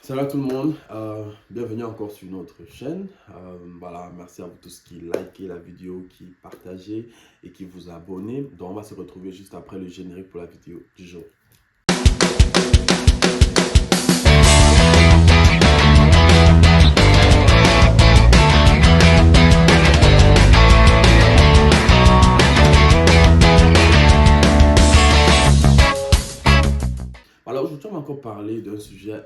Salut à tout le monde, bienvenue encore sur notre chaîne. Voilà, merci à vous tous qui likez la vidéo, qui partagez et qui vous abonnez. Donc on va se retrouver juste après le générique pour la vidéo du jour. Alors aujourd'hui, on va encore parler d'un sujet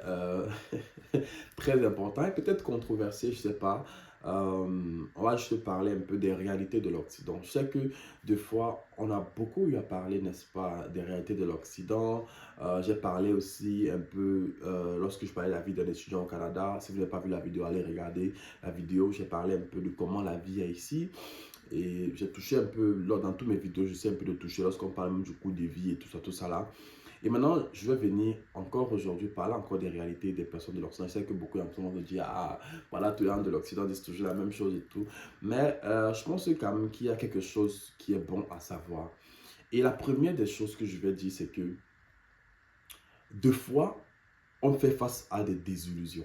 très important et peut-être controversé, je ne sais pas. On va juste parler un peu des réalités de l'Occident. Je sais que des fois, on a beaucoup eu à parler, n'est-ce pas, des réalités de l'Occident. J'ai parlé aussi un peu, lorsque je parlais de la vie d'un étudiant au Canada. Si vous n'avez pas vu la vidéo, allez regarder la vidéo. J'ai parlé un peu de comment la vie est ici. Et j'ai touché un peu, dans toutes mes vidéos, j'essaie un peu de toucher lorsqu'on parle même du coût de vie et tout ça là. Et maintenant, je vais venir encore aujourd'hui parler encore des réalités des personnes de l'Occident. Je sais que beaucoup d'entre vous vont dire, ah, voilà, tous les gens de l'Occident disent toujours la même chose et tout. Mais je pense quand même qu'il y a quelque chose qui est bon à savoir. Et la première des choses que je vais dire, c'est que deux fois, on fait face à des désillusions.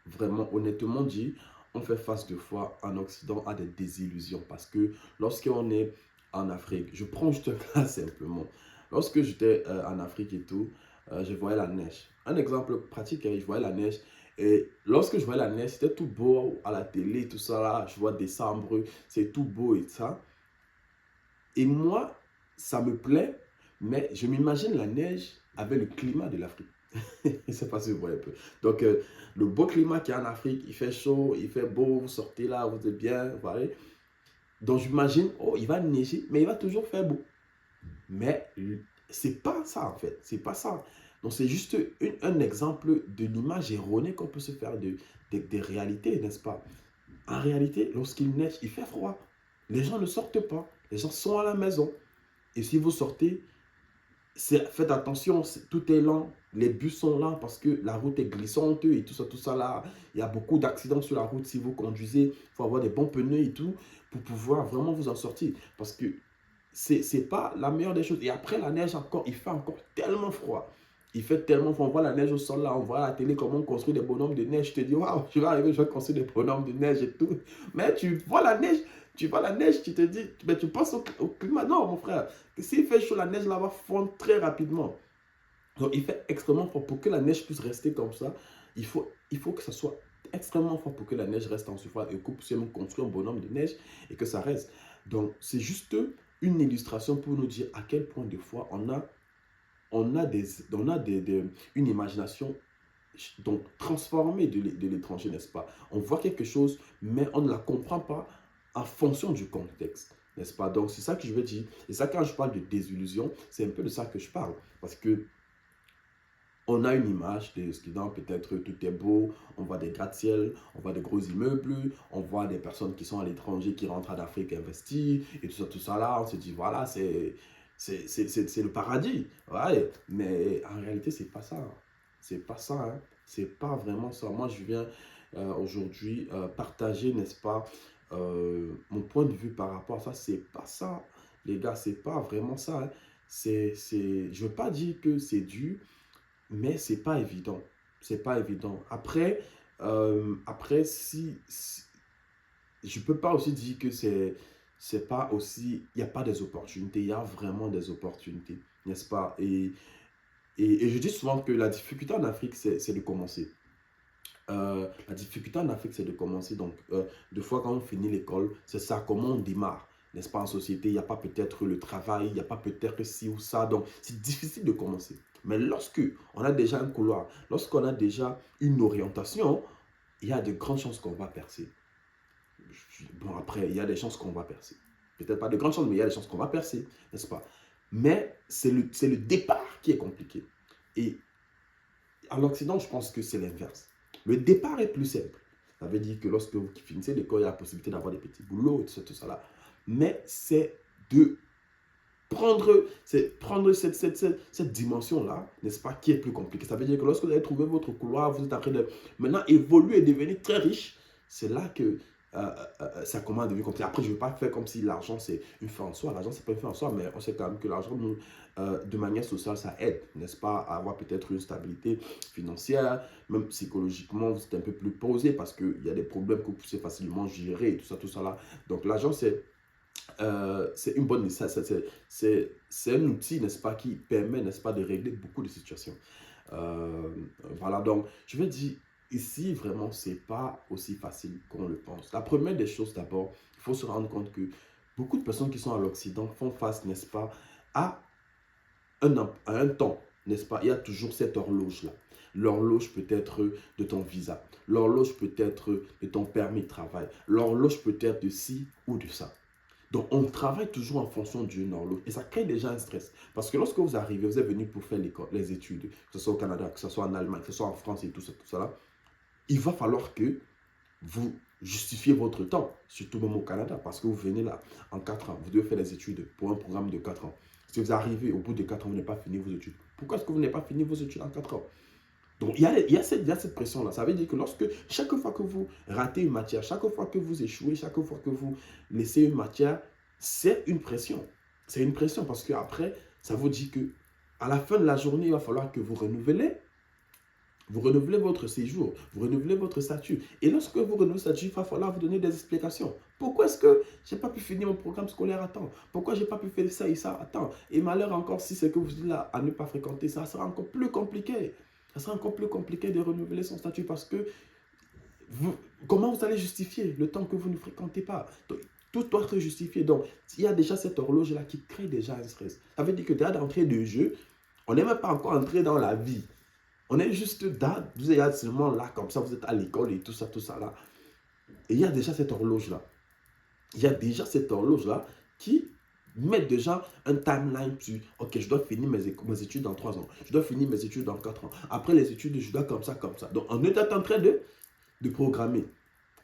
Vraiment, honnêtement dit, on fait face deux fois en Occident à des désillusions. Parce que lorsqu'on est en Afrique, je prends juste un cas simplement. Lorsque j'étais en Afrique et tout, je voyais la neige. Un exemple pratique, je voyais la neige. Et lorsque je voyais la neige, c'était tout beau à la télé, tout ça là. Je vois décembre, c'est tout beau et ça. Et moi, ça me plaît, mais je m'imagine la neige avec le climat de l'Afrique. Je ne sais pas si vous voyez un peu. Donc, le beau climat qu'il y a en Afrique, il fait chaud, il fait beau, vous sortez là, vous êtes bien, vous voyez. Donc, j'imagine, oh, il va neiger, mais il va toujours faire beau. Mais c'est pas ça, en fait. C'est pas ça. Donc, c'est juste un exemple de l'image erronée qu'on peut se faire des réalités, n'est-ce pas? En réalité, lorsqu'il neige, il fait froid. Les gens ne sortent pas. Les gens sont à la maison. Et si vous sortez, faites attention, tout est lent, les bus sont lents parce que la route est glissante et tout ça là. Il y a beaucoup d'accidents sur la route si vous conduisez. Il faut avoir des bons pneus et tout pour pouvoir vraiment vous en sortir. Parce que c'est pas la meilleure des choses. Et après la neige encore, il fait encore tellement froid. Il fait tellement froid. On voit la neige au sol là, on voit à la télé comment on construit des bonhommes de neige. Je te dis, waouh, je vais arriver, je vais construire des bonhommes de neige et tout. Mais tu vois la neige, tu te dis, mais tu penses au climat. Non, mon frère, s'il fait chaud, la neige là va fondre très rapidement. Donc il fait extrêmement fort pour que la neige puisse rester comme ça. Il faut que ça soit extrêmement fort pour que la neige reste en surface et qu'on puisse même construire un bonhomme de neige et que ça reste. Donc c'est juste une illustration pour nous dire à quel point des fois on a une imagination donc transformée de l'étranger, n'est-ce pas? On voit quelque chose, mais on ne la comprend pas en fonction du contexte, n'est-ce pas? Donc c'est ça que je veux dire. Et ça, quand je parle de désillusion, c'est un peu de ça que je parle. Parce que on a une image de ce qui dans peut-être tout est beau, on voit des gratte-ciel, on voit des gros immeubles, on voit des personnes qui sont à l'étranger qui rentrent en Afrique investir et tout ça là, on se dit voilà, c'est le paradis. Ouais, mais en réalité, c'est pas ça. C'est pas ça, hein. C'est pas vraiment ça. Moi, je viens aujourd'hui partager, n'est-ce pas, mon point de vue par rapport à ça. C'est pas ça, les gars, c'est pas vraiment ça, hein. Je veux pas dire que c'est dur, mais c'est pas évident. C'est pas évident. Après si je peux pas aussi dire que c'est pas aussi, il n'y a pas des opportunités. Il y a vraiment des opportunités, n'est-ce pas? Et je dis souvent que la difficulté en Afrique, c'est de commencer. La difficulté en Afrique, c'est de commencer. Donc, deux fois, quand on finit l'école, c'est ça, comment on démarre, n'est-ce pas, en société. Il n'y a pas peut-être le travail, il n'y a pas peut-être ci ou ça. Donc, c'est difficile de commencer. Mais lorsque on a déjà un couloir, lorsqu'on a déjà une orientation, il y a de grandes chances qu'on va percer. Bon, après, il y a des chances qu'on va percer. Peut-être pas de grandes chances, mais il y a des chances qu'on va percer, n'est-ce pas? Mais c'est le départ qui est compliqué. Et en Occident, je pense que c'est l'inverse. Le départ est plus simple. Ça veut dire que lorsque vous finissez l'école, il y a la possibilité d'avoir des petits boulots et tout ça là. Mais c'est de prendre cette dimension-là, n'est-ce pas, qui est plus compliquée. Ça veut dire que lorsque vous avez trouvé votre couloir, vous êtes en train de maintenant évoluer et devenir très riche, c'est là que ça commence à devenir compliqué. Après, je ne veux pas faire comme si l'argent, c'est une fin en soi. L'argent, c'est pas une fin en soi, mais on sait quand même que l'argent, de manière sociale, ça aide, n'est-ce pas, à avoir peut-être une stabilité financière, même psychologiquement, vous êtes un peu plus posé parce qu'il y a des problèmes que vous pouvez facilement gérer, et tout ça là. Donc, l'argent, c'est une bonne, c'est un outil, n'est-ce pas, qui permet, n'est-ce pas, de régler beaucoup de situations. Euh, voilà, donc je vais dire, ici, vraiment, c'est pas aussi facile qu'on le pense. La première des choses, d'abord, il faut se rendre compte que beaucoup de personnes qui sont à l'Occident font face, n'est-ce pas, à à un temps, n'est-ce pas? Il y a toujours cette horloge-là. L'horloge peut être de ton visa. L'horloge peut être de ton permis de travail. L'horloge peut être de ci ou de ça. Donc, on travaille toujours en fonction d'une horloge. Et ça crée déjà un stress. Parce que lorsque vous arrivez, vous êtes venu pour faire les études, que ce soit au Canada, que ce soit en Allemagne, que ce soit en France et tout ça là, il va falloir que vous justifiez votre temps, surtout même au Canada, parce que vous venez là en 4 ans. Vous devez faire les études pour un programme de 4 ans. Si vous arrivez au bout de 4 ans, vous n'avez pas fini vos études. Pourquoi est-ce que vous n'avez pas fini vos études en 4 ans? Donc, il y a cette pression-là. Ça veut dire que chaque fois que vous ratez une matière, chaque fois que vous échouez, chaque fois que vous laissez une matière, c'est une pression. C'est une pression parce qu'après, ça vous dit que à la fin de la journée, il va falloir que vous renouvelez votre séjour, vous renouvelez votre statut. Et lorsque vous renouvelez le statut, il va falloir vous donner des explications. Pourquoi est-ce que je n'ai pas pu finir mon programme scolaire à temps? Pourquoi je n'ai pas pu faire ça et ça à temps? Et malheur encore, si c'est que vous êtes là à ne pas fréquenter, ça sera encore plus compliqué. Ça sera encore plus compliqué de renouveler son statut parce que comment vous allez justifier le temps que vous ne fréquentez pas? Donc, tout doit être justifié. Donc, il y a déjà cette horloge-là qui crée déjà un stress. Ça veut dire que déjà d'entrée de jeu, on n'est même pas encore entré dans la vie. On est juste là, vous êtes seulement là, comme ça, vous êtes à l'école et tout ça là. Et il y a déjà cette horloge-là. Il y a déjà cette horloge-là qui met déjà un timeline sur, ok, je dois finir mes études dans 3 ans, je dois finir mes études dans 4 ans. Après les études, je dois comme ça, comme ça. Donc, on est en train de programmer.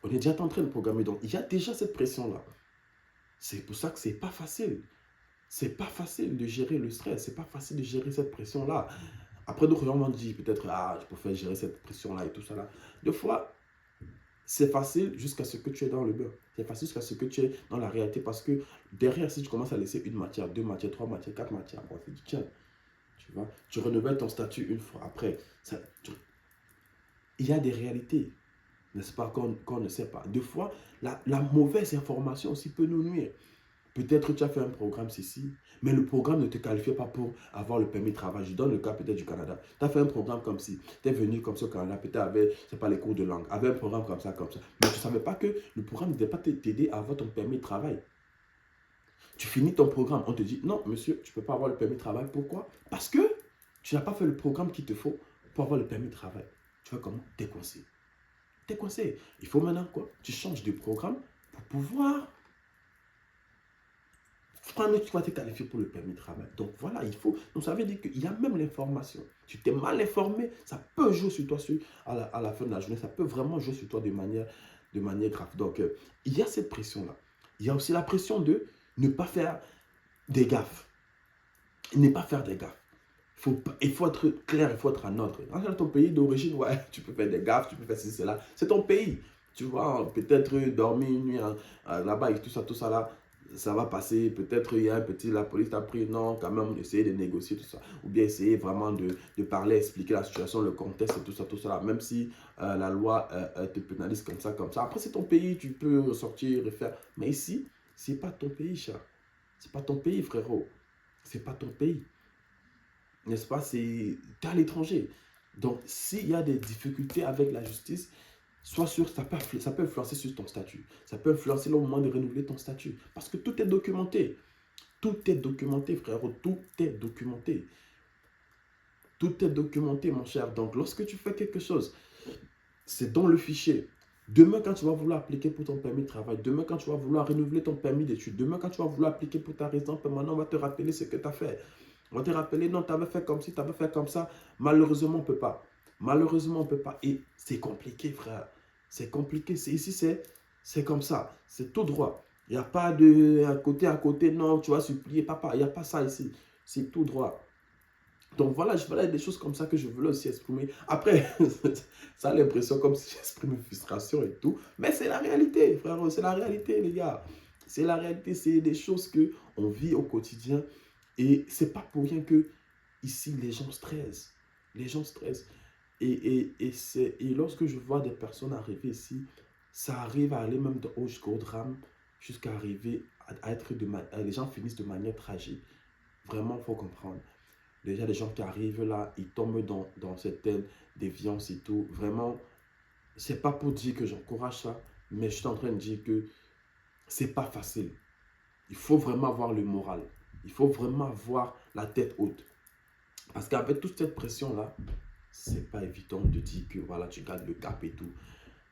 On est déjà en train de programmer. Donc, il y a déjà cette pression-là. C'est pour ça que c'est pas facile. C'est pas facile de gérer le stress. C'est pas facile de gérer cette pression-là. Après, d'autres gens m'ont dit peut-être, ah, je préfère gérer cette pression-là et tout ça là. Des fois, c'est facile jusqu'à ce que tu es dans le beurre. C'est facile jusqu'à ce que tu es dans la réalité parce que derrière, si tu commences à laisser une matière, 2 matières, 3 matières, 4 matières, bon, tu dis, tiens, tu vois, tu renouvelles ton statut une fois. Après, il y a des réalités, n'est-ce pas, qu'on ne sait pas. Des fois, la mauvaise information aussi peut nous nuire. Peut-être que tu as fait un programme ceci, mais le programme ne te qualifie pas pour avoir le permis de travail. Je donne le cas peut-être du Canada. Tu as fait un programme comme si, tu es venu comme ça au Canada, peut-être avec, c'est pas les cours de langue, avec un programme comme ça, comme ça. Mais tu ne savais pas que le programme ne devait pas t'aider à avoir ton permis de travail. Tu finis ton programme, on te dit, non, monsieur, tu ne peux pas avoir le permis de travail. Pourquoi? Parce que tu n'as pas fait le programme qu'il te faut pour avoir le permis de travail. Tu vois comment? T'es coincé. T'es coincé. Il faut maintenant quoi? Tu changes de programme pour pouvoir prendre, tu vas te qualifier pour le permis de travail. Donc voilà, il faut. Donc ça veut dire qu'il y a même l'information. Tu t'es mal informé, ça peut jouer sur toi à la fin de la journée. Ça peut vraiment jouer sur toi de manière grave. Donc il y a cette pression-là. Il y a aussi la pression de ne pas faire des gaffes. Ne pas faire des gaffes. Il faut être clair, il faut être en ordre. Dans ton pays d'origine, ouais, tu peux faire des gaffes, tu peux faire ceci, cela. C'est ton pays. Tu vois, peut-être dormir une nuit là-bas et tout ça là, ça va passer. Peut-être il y a un petit, la police t'a pris, non, quand même, essayer de négocier tout ça. Ou bien essayer vraiment de parler, expliquer la situation, le contexte et tout ça là. Même si la loi te pénalise comme ça, comme ça. Après, c'est ton pays, tu peux sortir et faire. Mais ici, c'est pas ton pays, cher. C'est pas ton pays, frérot. C'est pas ton pays. N'est-ce pas? Tu es à l'étranger. Donc, s'il y a des difficultés avec la justice, sois sûr que ça peut influencer sur ton statut. Ça peut influencer le moment de renouveler ton statut. Parce que tout est documenté. Tout est documenté, frérot. Tout est documenté. Tout est documenté, mon cher. Donc, lorsque tu fais quelque chose, c'est dans le fichier. Demain, quand tu vas vouloir appliquer pour ton permis de travail, demain, quand tu vas vouloir renouveler ton permis d'études, demain, quand tu vas vouloir appliquer pour ta résidence permanente, on va te rappeler ce que tu as fait. On va te rappeler, non, tu avais fait comme ci, tu avais fait comme ça. Malheureusement, on ne peut pas. Malheureusement, on ne peut pas. Et c'est compliqué, frère. C'est compliqué. Ici, c'est comme ça. C'est tout droit. Il n'y a pas de à côté, non, tu vas supplier, papa. Il n'y a pas ça ici. C'est tout droit. Donc voilà des choses comme ça que je voulais aussi exprimer. Après, ça a l'impression comme si j'exprime une frustration et tout. Mais c'est la réalité, frère. C'est la réalité, les gars. C'est la réalité. C'est des choses que on vit au quotidien. Et c'est pas pour rien que ici, les gens stressent. Les gens stressent. Et lorsque je vois des personnes arriver ici, ça arrive à aller même jusqu'au drame, jusqu'à arriver à être les gens finissent de manière tragique. Vraiment, il faut comprendre. Déjà, les gens qui arrivent là, ils tombent dans certaines déviances et tout. Vraiment, c'est pas pour dire que j'encourage ça, mais je suis en train de dire que c'est pas facile. Il faut vraiment avoir le moral. Il faut vraiment avoir la tête haute. Parce qu'avec toute cette pression-là, c'est pas évident de dire que voilà, tu gardes le cap et tout.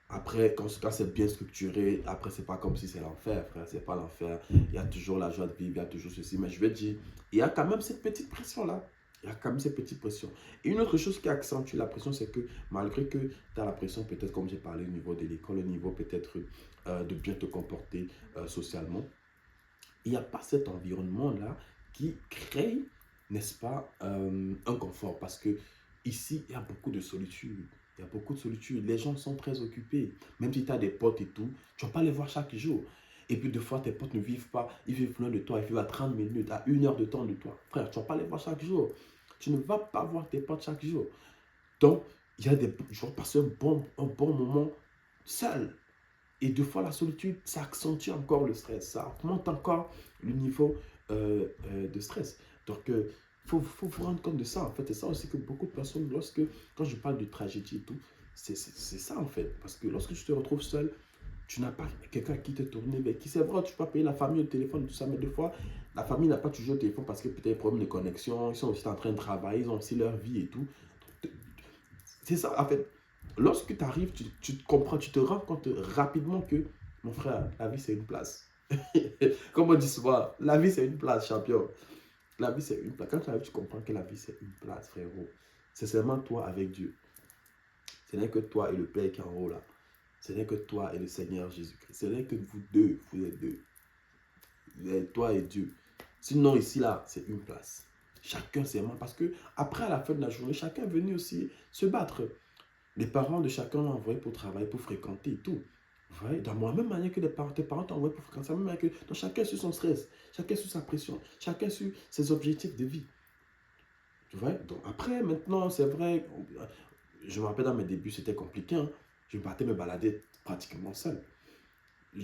Après, quand c'est bien structuré, après, c'est pas comme si c'est l'enfer, frère. C'est pas l'enfer. Il y a toujours la joie de vivre, il y a toujours ceci. Mais je vais dire, il y a quand même cette petite pression-là. Il y a quand même cette petite pression. Et une autre chose qui accentue la pression, c'est que malgré que tu as la pression, peut-être comme j'ai parlé au niveau de l'école, au niveau peut-être de bien te comporter socialement, il n'y a pas cet environnement-là qui crée, n'est-ce pas, un confort. Parce que ici, il y a beaucoup de solitude. Il y a beaucoup de solitude. Les gens sont très occupés. Même si tu as des potes et tout, tu ne vas pas les voir chaque jour. Et puis, des fois, tes potes ne vivent pas. Ils vivent loin de toi. Ils vivent à 30 minutes, à 1 heure de temps de toi. Frère, tu ne vas pas les voir chaque jour. Tu ne vas pas voir tes potes chaque jour. Donc, il y a des, je vais passer un bon moment seul. Et deux fois, la solitude, ça accentue encore le stress. Ça augmente encore le niveau de stress. Donc, il faut vous rendre compte de ça. En fait, c'est ça aussi que beaucoup de personnes, quand je parle de tragédie et tout, c'est ça en fait. Parce que lorsque tu te retrouves seul, tu n'as pas quelqu'un qui te tourne vers qui. C'est vrai, tu peux payer la famille au téléphone, tout ça, mais des fois, la famille n'a pas toujours au téléphone parce que peut-être des problèmes de connexion, ils sont aussi en train de travailler, ils ont aussi leur vie et tout. C'est ça, en fait. Lorsque tu arrives, tu te comprends, tu te rends compte rapidement que, mon frère, la vie c'est une place. Comme on dit souvent, la vie c'est une place, champion. La vie c'est une place. Quand tu arrives, tu comprends que la vie c'est une place, frérot. C'est seulement toi avec Dieu. Ce n'est que toi et le Père qui est en haut là. Ce n'est que toi et le Seigneur Jésus-Christ. Ce n'est que vous deux, vous êtes deux. Toi et Dieu. Sinon, ici, là, c'est une place. Chacun seulement. Parce que après, à la fin de la journée, chacun est venu aussi se battre. Les parents de chacun l'ont envoyé pour travailler, pour fréquenter et tout. Vous voyez, dans la même manière que tes parents t'ont envoyé pour fréquenter, la même manière que donc chacun sur son stress, chacun sur sa pression, chacun sur ses objectifs de vie. Tu vois? Donc après, maintenant, c'est vrai, je me rappelle dans mes débuts, c'était compliqué. Hein. Je partais me balader pratiquement seul.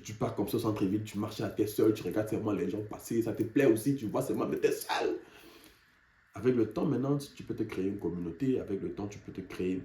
Tu pars comme ça au centre-ville, tu marches à tête seul, tu regardes seulement les gens passer, ça te plaît aussi, tu vois seulement, mais t'es seul. Avec le temps, maintenant, tu peux te créer une communauté. Avec le temps, tu peux te créer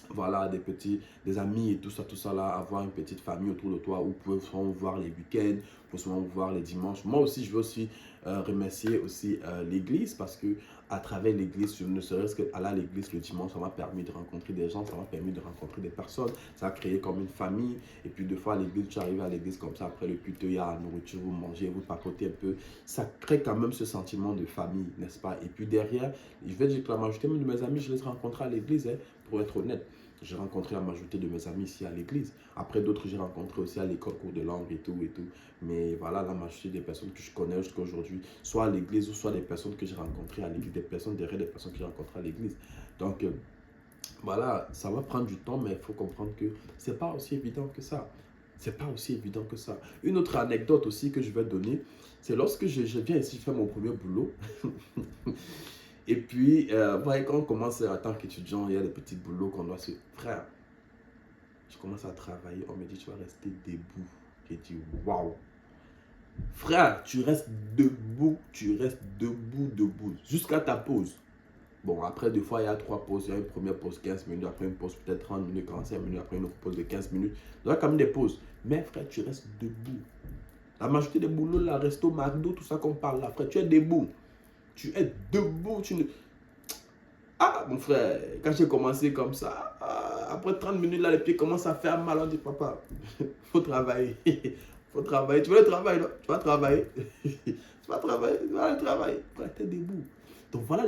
voilà, des amis et tout ça là, avoir une petite famille autour de toi où vous pouvez souvent vous voir les week-ends, vous pouvez souvent vous voir les dimanches. Moi aussi, je veux aussi remercier aussi l'église parce que à travers l'église, ne serait-ce qu'aller à l'église le dimanche, ça m'a permis de rencontrer des gens, ça m'a permis de rencontrer des personnes, ça a créé comme une famille. Et puis deux fois à l'église, tu arrives à l'église comme ça, après le culte, il y a la nourriture, vous mangez, vous papotez un peu. Ça crée quand même ce sentiment de famille, n'est-ce pas? Et puis derrière, je vais dire que la majorité de mes amis, je les rencontre à l'église, hein, pour être honnête. J'ai rencontré la majorité de mes amis ici à l'église. Après, d'autres, j'ai rencontré aussi à l'école, cours de langue et tout, et tout. Mais voilà, la majorité des personnes que je connais jusqu'à aujourd'hui, soit à l'église ou soit des personnes que j'ai rencontrées à l'église, des personnes derrière des personnes que j'ai rencontrées à l'église. Donc, voilà, ça va prendre du temps, mais il faut comprendre que c'est pas aussi évident que ça. C'est pas aussi évident que ça. Une autre anecdote aussi que je vais donner, c'est lorsque je viens ici faire mon premier boulot. Et puis, ouais, quand on commence en tant qu'étudiant, il y a des petits boulots qu'on doit se... Frère, je commence à travailler, on me dit, tu vas rester debout. J'ai dit, waouh. Frère, tu restes debout, debout, jusqu'à ta pause. Bon, après, des fois, il y a 3 pauses. Il y a une première pause 15 minutes, après une pause peut-être 30 minutes, 45 minutes, après une autre pause de 15 minutes. Il y a quand même des pauses. Mais frère, tu restes debout. La majorité des boulots, là, resto, McDo, tout ça qu'on parle là, frère, tu es debout. Tu es debout, tu ne... Ah, mon frère, quand j'ai commencé comme ça, après 30 minutes, là, les pieds commencent à faire mal. On dit, papa, faut travailler. Faut travailler. Tu veux le travail, non? Tu vas travailler. Tu vas travailler. Tu vas aller travailler. Frère, t'es debout. Donc voilà,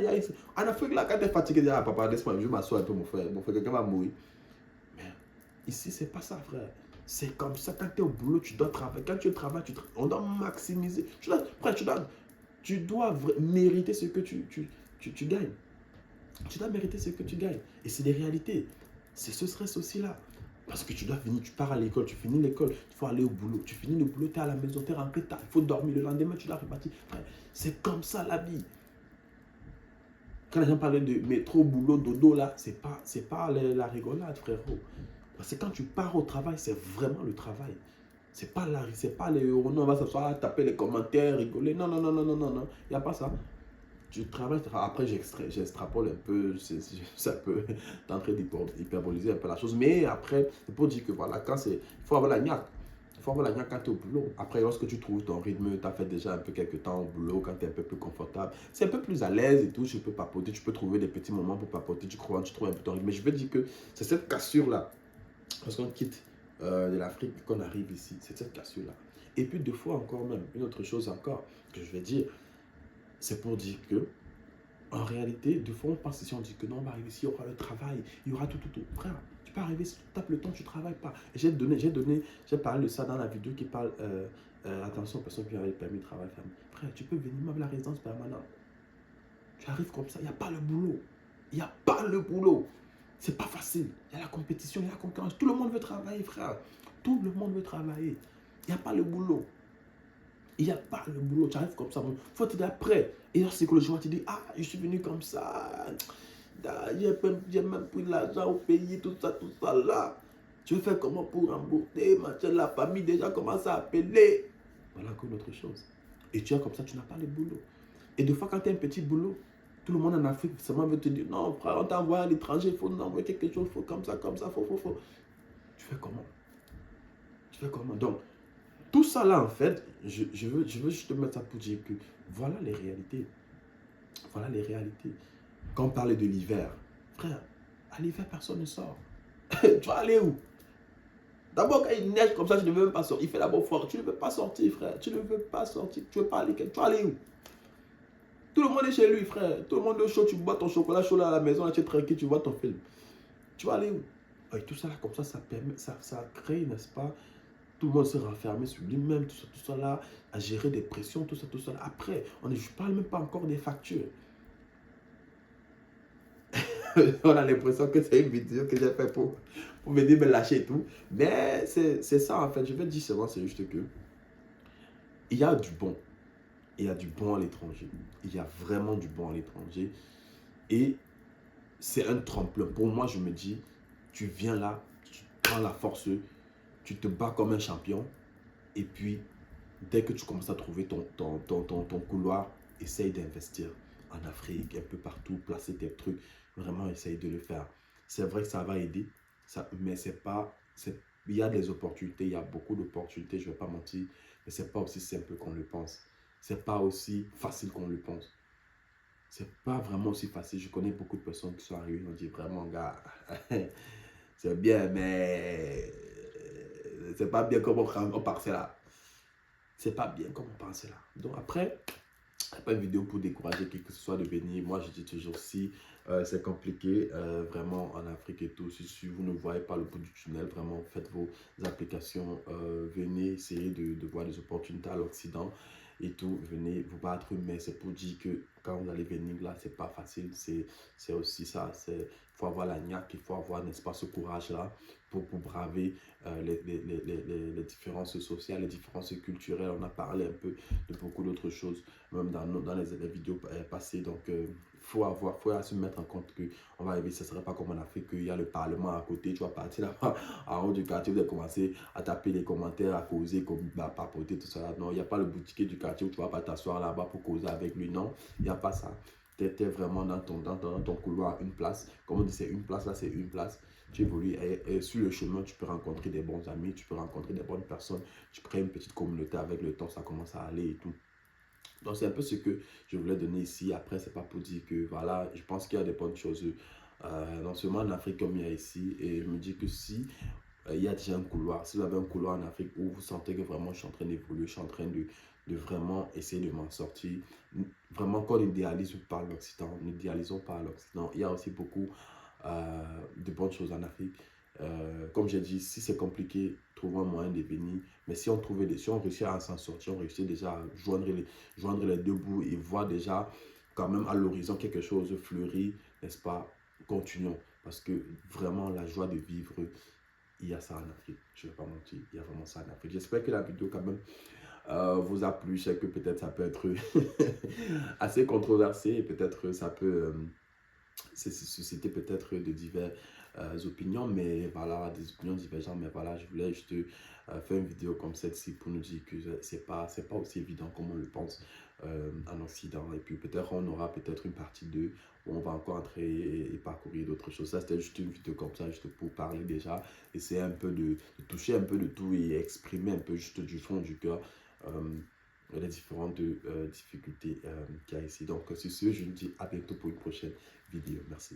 en Afrique, là, quand t'es fatigué, tu dis, ah, papa, laisse-moi, je m'assois un peu, mon frère. Mon frère, quelqu'un va mourir. Mais ici, c'est pas ça, frère. C'est comme ça, quand tu es au boulot, tu dois travailler. Quand tu travailles, on doit maximiser. Frère, tu dois mériter ce que tu gagnes. Tu dois mériter ce que tu gagnes. Et c'est des réalités. C'est ce stress aussi là. Parce que tu dois finir, tu pars à l'école, tu finis l'école, il faut aller au boulot. Tu finis le boulot, tu es à la maison, tu es rentré tard, il faut dormir. Le lendemain, tu dois repartir. C'est comme ça la vie. Quand les gens parlent de métro, boulot, dodo, là, c'est pas la rigolade, frérot. Parce que quand tu pars au travail, c'est vraiment le travail. C'est pas les oh non, on va s'asseoir, taper les commentaires, rigoler. Non, non, non, non, non, non, non. Il n'y a pas ça. Tu travailles, après j'extrapole un peu, ça peut t'entrer d'hyperboliser un peu la chose. Mais après, c'est pour dire que voilà, il faut avoir la niaque. Il faut avoir la niaque quand tu es au boulot. Après, lorsque tu trouves ton rythme, tu as fait déjà un peu quelques temps au boulot, quand tu es un peu plus confortable, c'est un peu plus à l'aise et tout, tu peux papoter, tu peux trouver des petits moments pour papoter, tu trouves un peu ton rythme. Mais je veux dire que c'est cette cassure-là, lorsqu'on quitte de l'Afrique, qu'on arrive ici, c'est cette cassure-là. Et puis deux fois encore même, une autre chose encore que je vais dire, c'est pour dire que en réalité, des fois, on pense ici, on dit que non, on va arriver ici, il y aura le travail, il y aura tout, tout, tout. Frère, tu peux arriver si tu tapes le temps, tu ne travailles pas. Et j'ai parlé de ça dans la vidéo qui parle, attention aux personnes qui ont le permis de travail fermé. Frère, tu peux venir même à la résidence permanente. Tu arrives comme ça, il n'y a pas le boulot. Il n'y a pas le boulot. C'est pas facile. Il y a la compétition, il y a la concurrence. Tout le monde veut travailler, frère. Tout le monde veut travailler. Il n'y a pas le boulot. Il n'y a pas le boulot, tu arrives comme ça. Il faut te dire après. Et là, psychologiquement, tu dis, ah, je suis venu comme ça. J'ai même pris de l'argent au pays, tout ça là. Tu veux faire comment pour rembourser, machin, la famille déjà commence à appeler. Voilà encore une autre chose. Et tu es comme ça, tu n'as pas le boulot. Et des fois, quand tu as un petit boulot, tout le monde en Afrique seulement veut te dire, non, frère, on t'envoie à l'étranger, il faut nous envoyer quelque chose, il faut comme ça, faut. Tu fais comment? Tu fais comment? Donc, tout ça là, en fait, je veux juste te mettre ça pour dire que voilà les réalités. Voilà les réalités. Quand on parle de l'hiver, frère, à l'hiver, personne ne sort. Tu vas aller où? D'abord, quand il neige comme ça, tu ne veux même pas sortir. Il fait d'abord froid. Tu ne veux pas sortir, frère. Tu ne veux pas sortir. Tu ne veux pas aller. Tu vas aller où? Tout le monde est chez lui, frère. Tout le monde est chaud. Tu bois ton chocolat chaud là à la maison. Là, tu es tranquille. Tu vois ton film. Tu vas aller où? Et tout ça là, comme ça permet, ça crée, n'est-ce pas? Tout le monde s'est renfermé sur lui-même, tout ça là, à gérer des pressions, tout ça là. Après, je ne parle même pas encore des factures. On a l'impression que c'est une vidéo que j'ai fait pour venir me lâcher et tout. Mais c'est ça en fait. Je vais dire seulement, c'est juste que il y a du bon. Il y a du bon à l'étranger. Il y a vraiment du bon à l'étranger. Et c'est un tremplin. Pour moi, je me dis, tu viens là, tu prends la force, tu te bats comme un champion. Et puis, dès que tu commences à trouver ton couloir, essaye d'investir en Afrique, un peu partout, placer tes trucs. Vraiment, essaye de le faire. C'est vrai que ça va aider, mais c'est pas... Il y a des opportunités, il y a beaucoup d'opportunités, je ne vais pas mentir, mais ce n'est pas aussi simple qu'on le pense. Ce n'est pas aussi facile qu'on le pense. C'est pas vraiment aussi facile. Je connais beaucoup de personnes qui sont arrivées, ils ont dit vraiment, gars, c'est bien, mais c'est pas bien comme on pensait là. C'est pas bien comme on pensait là. Donc après, c'est pas une vidéo pour décourager qui que ce soit de venir. Moi, je dis toujours si c'est compliqué, vraiment en Afrique et tout. Si vous ne voyez pas le bout du tunnel, vraiment faites vos applications. Venez essayer de voir des opportunités à l'Occident et tout. Venez vous battre. Mais c'est pour dire que quand vous allez venir là, c'est pas facile. C'est aussi ça. Il faut avoir la niaque, il faut avoir, n'est-ce pas, ce courage-là pour braver les différences sociales, les différences culturelles. On a parlé un peu de beaucoup d'autres choses, même dans les vidéos passées. Donc, faut se mettre en compte qu'on va arriver, ce ne serait pas comme en Afrique, qu'il y a le Parlement à côté. Tu vas partir là-bas, en haut du quartier, vous allez commencer à taper les commentaires, à causer, à papoter, tout ça. Non, il n'y a pas le boutiquier du quartier où tu vas pas t'asseoir là-bas pour causer avec lui. Non, il n'y a pas ça. Tu étais vraiment dans ton couloir, une place. Comme on dit, c'est une place, là, c'est une place. Tu évolues et sur le chemin, tu peux rencontrer des bons amis, tu peux rencontrer des bonnes personnes, tu crées une petite communauté avec le temps, ça commence à aller et tout. Donc, c'est un peu ce que je voulais donner ici. Après, c'est pas pour dire que, voilà, je pense qu'il y a des bonnes choses, non seulement en Afrique comme il y a ici. Et je me dis que si il y a déjà un couloir, si vous avez un couloir en Afrique où vous sentez que vraiment je suis en train d'évoluer, je suis en train de vraiment essayer de m'en sortir. Vraiment, quand on idéalise par l'Occident, n'idéalisons pas l'Occident. Il y a aussi beaucoup de bonnes choses en Afrique. Comme j'ai dit, si c'est compliqué, trouvons un moyen de venir. Mais si si on réussit à s'en sortir, on réussit déjà à joindre les deux bouts et voir déjà quand même à l'horizon quelque chose fleurir. n'est-ce pas, continuons. Parce que vraiment, la joie de vivre, il y a ça en Afrique. Je ne vais pas mentir, il y a vraiment ça en Afrique. J'espère que la vidéo, quand même, vous a plu. Je sais que peut-être ça peut être assez controversé et peut-être ça peut susciter peut-être de diverses opinions, mais voilà, des opinions divergentes. Mais voilà, je voulais juste faire une vidéo comme celle-ci pour nous dire que c'est pas aussi évident comme on le pense en Occident. Et puis peut-être on aura peut-être une partie 2 où on va encore entrer et parcourir d'autres choses. Ça, c'était juste une vidéo comme ça, juste pour parler déjà, essayer un peu de toucher un peu de tout et exprimer un peu juste du fond du cœur les différentes difficultés qu'il y a ici. Donc, sur ce, je vous dis à bientôt pour une prochaine vidéo. Merci.